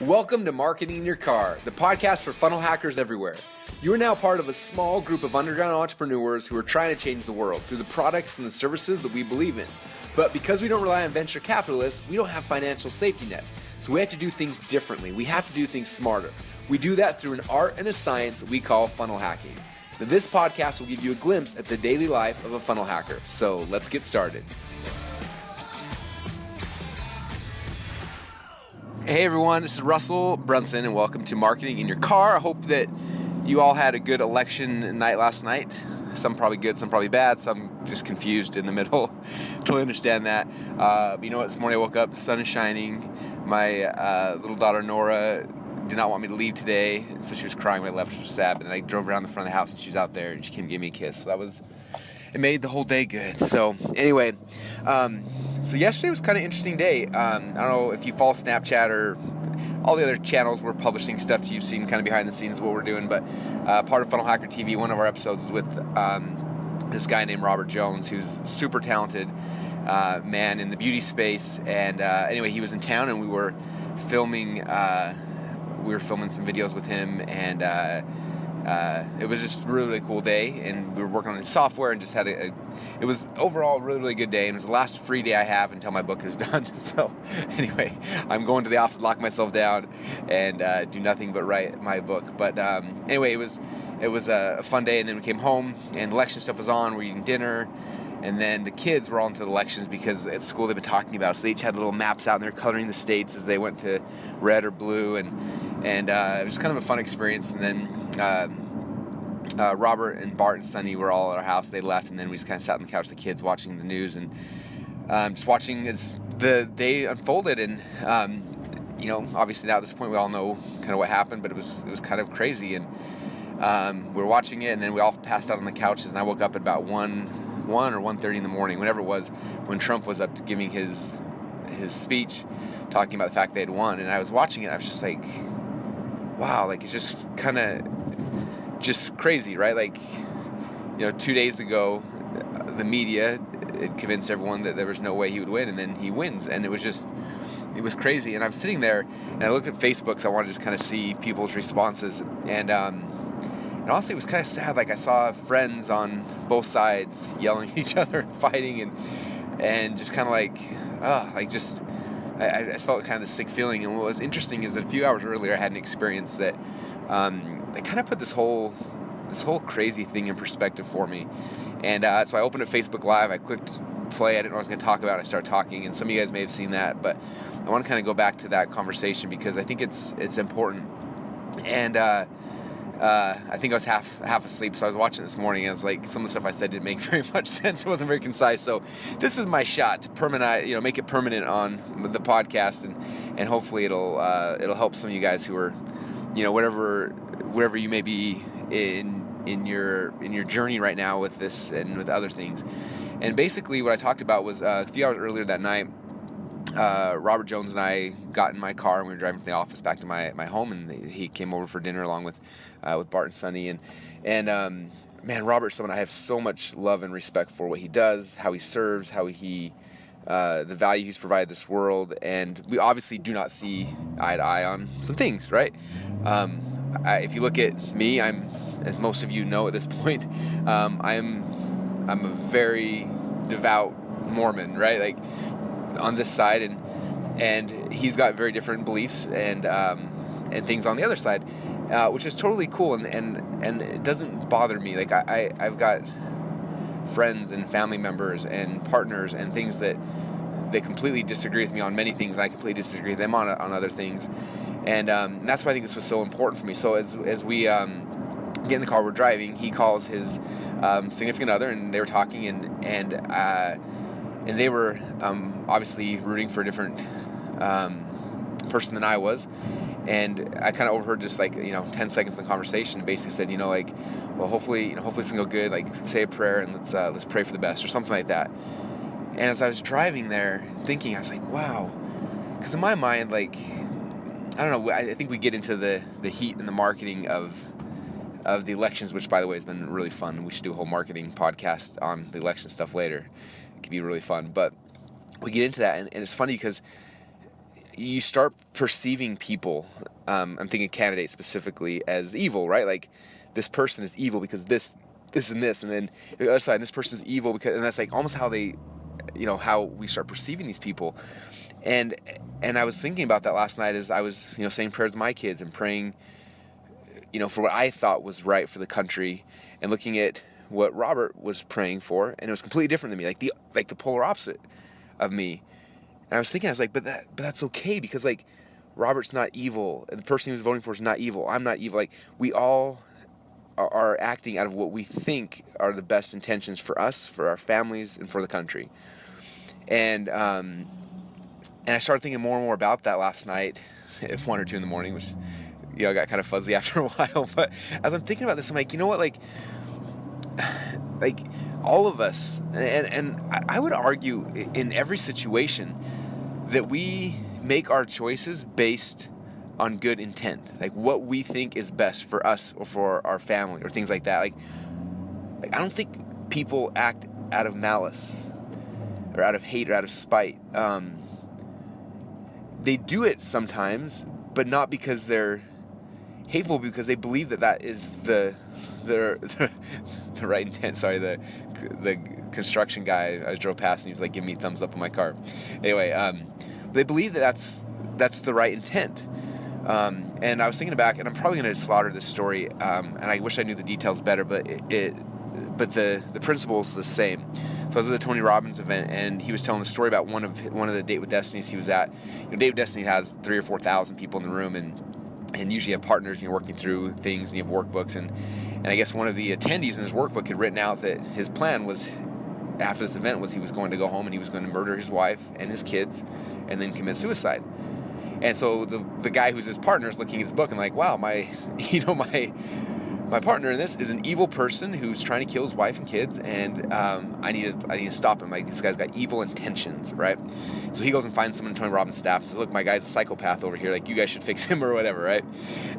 Welcome to Marketing in Your Car, the podcast for funnel hackers everywhere. You are now part of a small group of underground entrepreneurs who are trying to change the world through the products and the services that we believe in. But because we don't rely on venture capitalists, we don't have financial safety nets. So we have to do things differently. We have to do things smarter. We do that through an art and a science that we call funnel hacking. Now, this podcast will give you a glimpse at the daily life of a funnel hacker. So let's get started. Hey everyone, this is Russell Brunson and welcome to Marketing in Your Car. I hope that you all had a good election night last night. Some probably good, some probably bad, some just confused in the middle. Totally understand that. But you know what, this morning I woke up, sun is shining. My little daughter Nora did not want me to leave today, and so she was crying when I left, which was sad. But then I drove around the front of the house and she was out there and she came to give me a kiss. So it made the whole day good. So anyway, so yesterday was kind of an interesting day. I don't know if you follow Snapchat or all the other channels we're publishing stuff you've seen kind of behind the scenes of what we're doing, but part of Funnel Hacker TV, one of our episodes is with this guy named Robert Jones, who's super talented man in the beauty space. And anyway, he was in town and we were filming some videos with him, and it was just a really, really cool day, and we were working on his software and just had it was overall a really, really good day, and it was the last free day I have until my book is done. So anyway, I'm going to the office to lock myself down and do nothing but write my book. But anyway, it was a fun day, and then we came home and election stuff was on. We're eating dinner, and then the kids were all into the elections because at school they've been talking about it, so they each had little maps out and they're coloring the states as they went to red or blue, and it was kind of a fun experience. And then Robert and Bart and Sonny were all at our house. They left, and then we just kind of sat on the couch with the kids watching the news and just watching as the day unfolded. And obviously now at this point we all know kind of what happened, but it was kind of crazy. And we were watching it, and then we all passed out on the couches, and I woke up at about 1 or 1:30 in the morning, whenever it was, when Trump was up giving his speech, talking about the fact they had won. And I was watching it, I was just like, wow, like it's just kind of just crazy, right? Like, 2 days ago, the media had convinced everyone that there was no way he would win, and then he wins, and it was crazy. And I'm sitting there, and I looked at Facebook, so I wanted to just kind of see people's responses, and honestly, it was kind of sad. Like, I saw friends on both sides yelling at each other and fighting, and just kind of like, I felt kind of a sick feeling. And what was interesting is that a few hours earlier, I had an experience that it kind of put this whole crazy thing in perspective for me. And so I opened up Facebook Live, I clicked play, I didn't know what I was going to talk about, I started talking, and some of you guys may have seen that, but I want to kind of go back to that conversation because I think it's important. And I think I was half asleep, so I was watching this morning, and I was like, some of the stuff I said didn't make very much sense. It wasn't very concise. So this is my shot to make it permanent on the podcast, and hopefully it'll help some of you guys who are, wherever you may be in your journey right now with this and with other things. And basically what I talked about was a few hours earlier that night, Robert Jones and I got in my car and we were driving from the office back to my home, and he came over for dinner along with Bart and Sonny, and man, Robert's someone I have so much love and respect for, what he does, how he serves, how he the value he's provided this world, and we obviously do not see eye to eye on some things, right? If you look at me, I'm, as most of you know at this point, I'm a very devout Mormon, right? Like, on this side, and he's got very different beliefs and things on the other side, which is totally cool, and it doesn't bother me. Like, I've got friends and family members and partners and things that they completely disagree with me on many things, and I completely disagree with them on other things, and that's why I think this was so important for me. So as we get in the car, we're driving, he calls his significant other, and they were talking, and they were obviously rooting for a different person than I was. And I kind of overheard just 10 seconds in the conversation, and basically said, well, hopefully it's gonna go good. Like, say a prayer and let's pray for the best, or something like that. And as I was driving there thinking, I was like, wow, because in my mind, like, I don't know, I think we get into the heat and the marketing of the elections, which, by the way, has been really fun. We should do a whole marketing podcast on the election stuff later. It could be really fun. But we get into that, and it's funny because, you start perceiving people, I'm thinking candidates specifically, as evil, right? Like, this person is evil because this and this, and then the other side, this person is evil because, and that's like almost how they, how we start perceiving these people. And I was thinking about that last night as I was, saying prayers with my kids and praying, for what I thought was right for the country, and looking at what Robert was praying for, and it was completely different than me, like the polar opposite of me. And I was thinking, I was like, but that's okay, because like Robert's not evil, and the person he was voting for is not evil. I'm not evil. Like, we all are acting out of what we think are the best intentions for us, for our families, and for the country. And I started thinking more and more about that last night at 1 or 2 in the morning, which, I got kind of fuzzy after a while. But as I'm thinking about this, I'm like, you know what, like all of us, and I would argue in every situation that we make our choices based on good intent, like what we think is best for us or for our family or things like that. Like I don't think people act out of malice or out of hate or out of spite. They do it sometimes, but not because they're hateful, because they believe that is the right intent. Sorry, the construction guy I drove past, and he was like giving me thumbs up on my car. Anyway, they believe that's the right intent. And I was thinking back, and I'm probably going to slaughter this story, and I wish I knew the details better, but the principle is the same. So I was at the Tony Robbins event, and he was telling the story about one of the Date with Destinies he was at. Date with Destiny has 3,000 or 4,000 people in the room, and usually you have partners, and you're working through things, and you have workbooks, and I guess one of the attendees in his workbook had written out that his plan was, after this event, was he was going to go home and he was going to murder his wife and his kids and then commit suicide. And so the guy who's his partner is looking at his book and like, wow, my partner in this is an evil person who's trying to kill his wife and kids, and I need to stop him. Like, this guy's got evil intentions, right? So he goes and finds someone in Tony Robbins' staff and says, look, my guy's a psychopath over here. Like, you guys should fix him or whatever, right?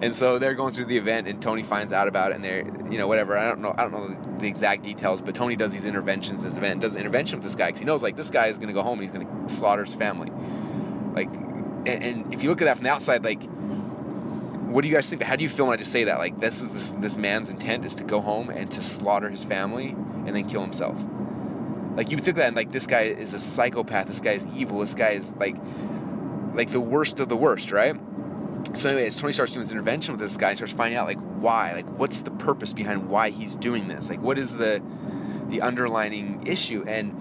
And so they're going through the event, and Tony finds out about it, and they're, whatever. I don't know the exact details, but Tony does these interventions, this event, does an intervention with this guy, because he knows, like, this guy is going to go home and he's going to slaughter his family. Like, and if you look at that from the outside, like, what do you guys think? How do you feel when I just say that? Like, this man's intent is to go home and to slaughter his family and then kill himself. Like, you would think that, and like, this guy is a psychopath. This guy is evil. This guy is like the worst of the worst, right? So anyway, as Tony starts doing this intervention with this guy, he starts finding out, like, why, like, what's the purpose behind why he's doing this? Like, what is the underlining issue? And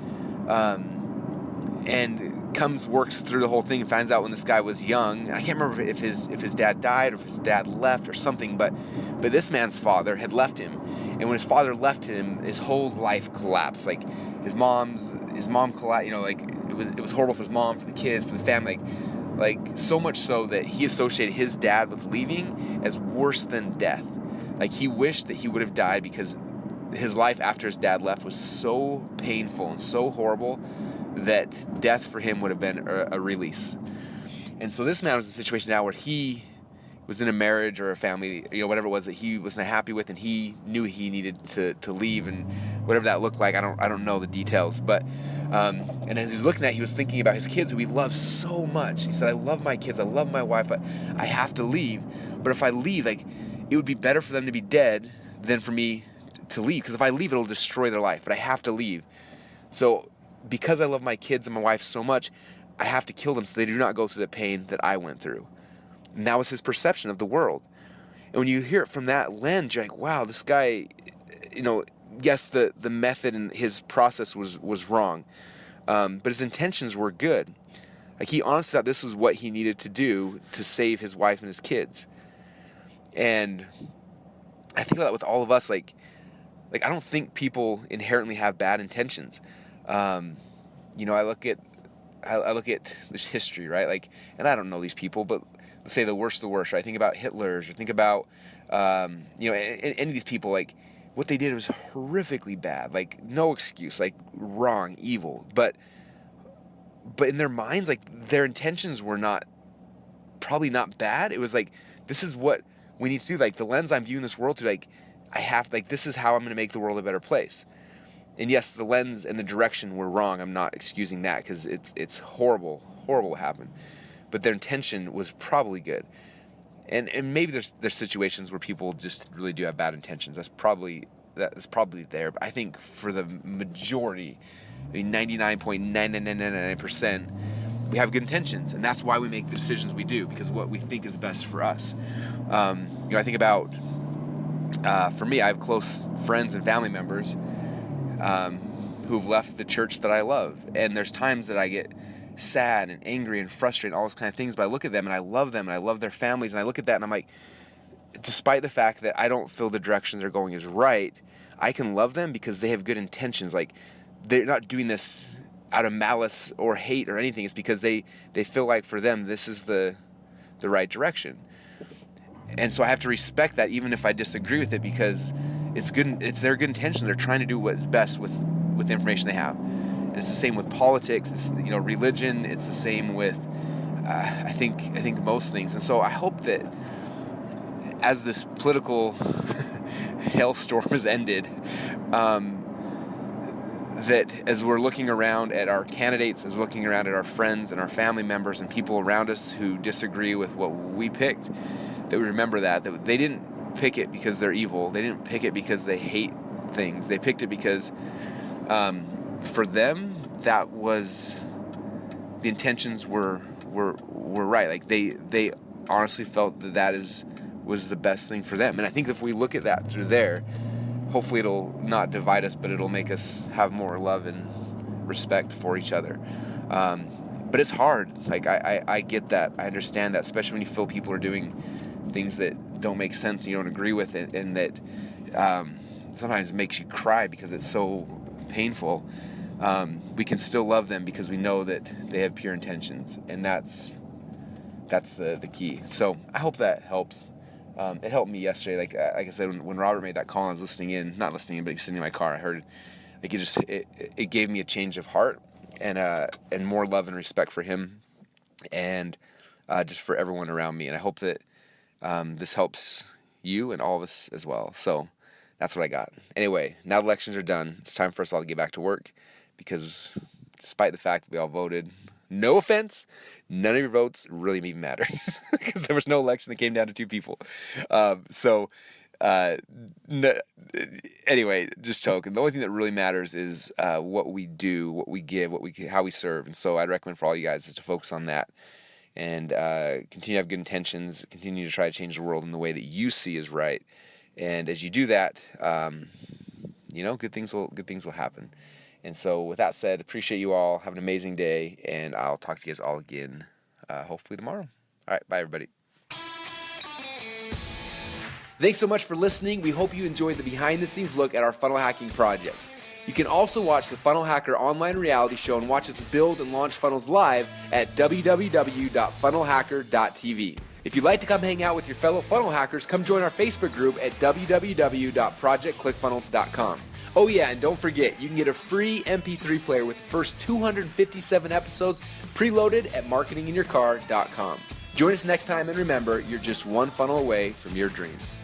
works through the whole thing and finds out when this guy was young, and I can't remember if his dad died or if his dad left or something, but this man's father had left him, and when his father left him, his whole life collapsed. Like, his mom collapsed. Like, it was horrible for his mom, for the kids, for the family. Like so much so that he associated his dad with leaving as worse than death. Like, he wished that he would have died because his life after his dad left was so painful and so horrible that death for him would have been a release. And so this man was in a situation now where he was in a marriage or a family, whatever it was that he wasn't happy with, and he knew he needed to leave, and whatever that looked like, I don't know the details, but and as he was looking at it, he was thinking about his kids who he loves so much. He said, I love my kids, I love my wife, but I have to leave. But if I leave, like, it would be better for them to be dead than for me to leave, because if I leave, it'll destroy their life, but I have to leave. So because I love my kids and my wife so much, I have to kill them so they do not go through the pain that I went through. And that was his perception of the world. And when you hear it from that lens, you're like, wow, this guy, yes, the method and his process was wrong, but his intentions were good. Like, he honestly thought this is what he needed to do to save his wife and his kids. And I think about that with all of us. Like I don't think people inherently have bad intentions. I look at this history, right? Like, and I don't know these people, but let's say the worst of the worst, right? I think about Hitler's, or think about, any of these people, like, what they did was horrifically bad, like, no excuse, like, wrong, evil, but in their minds, like, their intentions were probably not bad. It was like, this is what we need to do. Like, the lens I'm viewing this world through, like, this is how I'm going to make the world a better place. And yes, the lens and the direction were wrong. I'm not excusing that, because it's horrible what happened. but their intention was probably good. And maybe there's situations where people just really do have bad intentions. That's probably there. But I think for the majority, 99.9999%, we have good intentions, and that's why we make the decisions we do, because what we think is best for us. I think about, for me, I have close friends and family members who've left the church that I love, and there's times that I get sad and angry and frustrated and all those kind of things, but I look at them and I love them and I love their families, and I look at that and I'm like, despite the fact that I don't feel the direction they're going is right, I can love them because they have good intentions. Like, they're not doing this out of malice or hate or anything. It's because they feel like for them this is the right direction. And so I have to respect that, even if I disagree with it, because it's good. It's their good intention. They're trying to do what's best with the information they have. And it's the same with politics. It's, religion. It's the same with I think most things. And so I hope that as this political hailstorm has ended, that as we're looking around at our candidates, as we're looking around at our friends and our family members and people around us who disagree with what we picked, that we remember that they didn't pick it because they're evil. They didn't pick it because they hate things. They picked it because for them, that was, the intentions were right. Like, they honestly felt that was the best thing for them. And I think if we look at that through there, hopefully it'll not divide us, but it'll make us have more love and respect for each other. But it's hard. Like, I get that. I understand that, especially when you feel people are doing things that don't make sense and you don't agree with it, and that sometimes makes you cry because it's so painful. We can still love them because we know that they have pure intentions, and that's the key. So I hope that helps. It helped me yesterday. Like I said, when Robert made that call, I was but he was sitting in my car. I heard, like, it gave me a change of heart and more love and respect for him, and just for everyone around me. And I hope that this helps you and all of us as well. So that's what I got. Anyway, now the elections are done. It's time for us all to get back to work, because despite the fact that we all voted, no offense, none of your votes really even matter, because there was no election that came down to 2 people. Anyway, just joking. The only thing that really matters is what we do, what we give, how we serve. And so I'd recommend for all you guys is to focus on that, and continue to have good intentions, continue to try to change the world in the way that you see is right. And as you do that, good things will happen. And so with that said, appreciate you all. Have an amazing day, and I'll talk to you guys all again hopefully tomorrow. All right, bye everybody. Thanks so much for listening. We hope you enjoyed the behind-the-scenes look at our funnel hacking projects. You can also watch the Funnel Hacker online reality show and watch us build and launch funnels live at www.funnelhacker.tv. If you'd like to come hang out with your fellow funnel hackers, come join our Facebook group at www.projectclickfunnels.com. Oh yeah, and don't forget, you can get a free MP3 player with the first 257 episodes preloaded at marketinginyourcar.com. Join us next time, and remember, you're just one funnel away from your dreams.